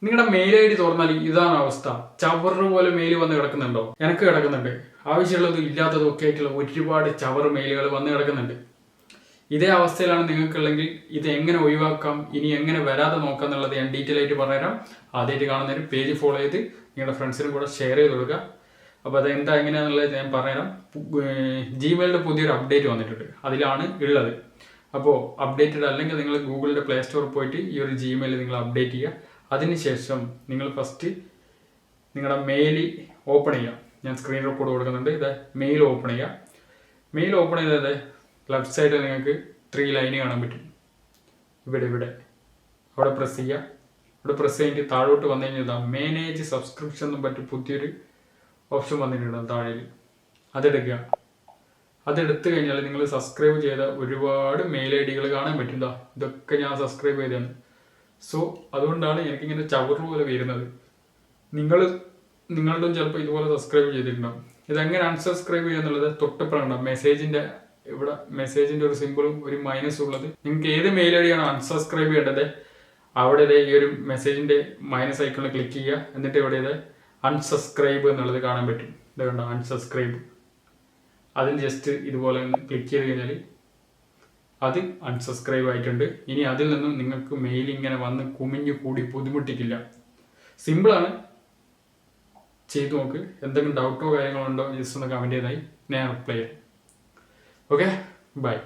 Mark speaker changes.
Speaker 1: നിങ്ങളുടെ mail I D തുറന്നാൽ ഇതാണ് അവസ്ഥ. ചവറ് പോലെ മെയിൽ വന്ന് കിടക്കുന്നുണ്ടോ? എനിക്ക് കിടക്കുന്നുണ്ട്. ആവശ്യമുള്ളതും ഇല്ലാത്തതും ഒക്കെ ആയിട്ടുള്ള ഒരുപാട് ചവറ് മെയിലുകൾ വന്ന് കിടക്കുന്നുണ്ട്. ഇതേ അവസ്ഥയിലാണ് നിങ്ങൾക്കുള്ളെങ്കിൽ ഇത് എങ്ങനെ ഒഴിവാക്കാം, ഇനി എങ്ങനെ വരാതെ നോക്കാം എന്നുള്ളത് ഞാൻ ഡീറ്റെയിൽ ആയിട്ട് പറഞ്ഞുതരാം. ആദ്യമായിട്ട് കാണുന്നതിന് പേജ് ഫോളോ ചെയ്ത് നിങ്ങളുടെ ഫ്രണ്ട്സിനും കൂടെ ഷെയർ ചെയ്ത് കൊടുക്കുക. അപ്പോൾ അതെന്താ എങ്ങനെയാണെന്നുള്ളത് ഞാൻ പറഞ്ഞുതരാം. ജിമെയിലിൻ്റെ പുതിയൊരു അപ്ഡേറ്റ് വന്നിട്ടുണ്ട്, അതിലാണ് ഉള്ളത്. അപ്പോൾ അപ്ഡേറ്റഡ് അല്ലെങ്കിൽ നിങ്ങൾ ഗൂഗിളിൻ്റെ പ്ലേ സ്റ്റോറിൽ പോയിട്ട് ഈ ഒരു ജിമെയിൽ നിങ്ങൾ അപ്ഡേറ്റ് ചെയ്യുക. അതിനുശേഷം നിങ്ങൾ ഫസ്റ്റ് നിങ്ങളുടെ മെയിൽ ഓപ്പൺ ചെയ്യുക. ഞാൻ സ്ക്രീൻ റെക്കോർഡ് കൊടുക്കുന്നുണ്ട്. ഇത് മെയിൽ ഓപ്പൺ ചെയ്യുക. മെയിൽ ഓപ്പൺ ചെയ്തത് ലെഫ്റ്റ് സൈഡിൽ നിങ്ങൾക്ക് 3 ലൈന് കാണാൻ പറ്റും. ഇവിടെ അവിടെ പ്രസ് ചെയ്യുക. ഇവിടെ പ്രസ് ചെയ്തിട്ട് താഴോട്ട് വന്നു കഴിഞ്ഞാൽ മാനേജ് സബ്സ്ക്രിപ്ഷൻ എന്നും പറ്റും പുതിയൊരു ഓപ്ഷൻ വന്നിട്ടുണ്ട് താഴെ. അതെടുക്കുക. അതെടുത്തു കഴിഞ്ഞാൽ നിങ്ങൾ സബ്സ്ക്രൈബ് ചെയ്ത ഒരുപാട് മെയിൽ ഐ ഡികൾ കാണാൻ പറ്റും. ഇതൊക്കെ ഞാൻ സബ്സ്ക്രൈബ് ചെയ്തതാണ്. സോ അതുകൊണ്ടാണ് എനിക്കിങ്ങനെ ചവറ് പോലെ വരുന്നത്. നിങ്ങളുടെ ചിലപ്പോൾ ഇതുപോലെ സബ്സ്ക്രൈബ് ചെയ്തിട്ടുണ്ടാവും. ഇതെങ്ങനെ അൺസബ്സ്ക്രൈബ് ചെയ്യുക എന്നുള്ളത് തൊട്ടപ്പുറം മെസ്സേജിൻ്റെ ഇവിടെ മെസ്സേജിൻ്റെ ഒരു സിമ്പിളും ഒരു മൈനസ് ഉള്ളത്. നിങ്ങൾക്ക് ഏത് മെയിൽ ഐ ഡിയാണ് അൺസബ്സ്ക്രൈബ് ചെയ്യേണ്ടത് അവിടെ ഈ ഒരു മെസ്സേജിൻ്റെ മൈനസ് ഐക്കണിൽ ക്ലിക്ക് ചെയ്യുക. എന്നിട്ട് ഇവിടെ അൺസബ്സ്ക്രൈബ് എന്നുള്ളത് കാണാൻ പറ്റും. ഇത് കണ്ടോ, അൺസബ്സ്ക്രൈബ്. അതിൽ ജസ്റ്റ് ഇതുപോലെ ക്ലിക്ക് ചെയ്ത് കഴിഞ്ഞാൽ അത് അൺസബ്സ്ക്രൈബ് ആയിട്ടുണ്ട്. ഇനി അതിൽ നിന്നും നിങ്ങൾക്ക് മെയിൽ ഇങ്ങനെ വന്ന് കുമിഞ്ഞു കൂടി ബുദ്ധിമുട്ടിക്കില്ല. സിമ്പിളാണ്, ചെയ്തു നോക്ക്. എന്തെങ്കിലും ഡൗട്ടോ കാര്യങ്ങളോ ഉണ്ടോ ജസ്റ്റ് ഒന്ന് കമൻറ്റ് ചെയ്തായി ഞാൻ റിപ്ലൈ ചെയ്യാം. Okay, by.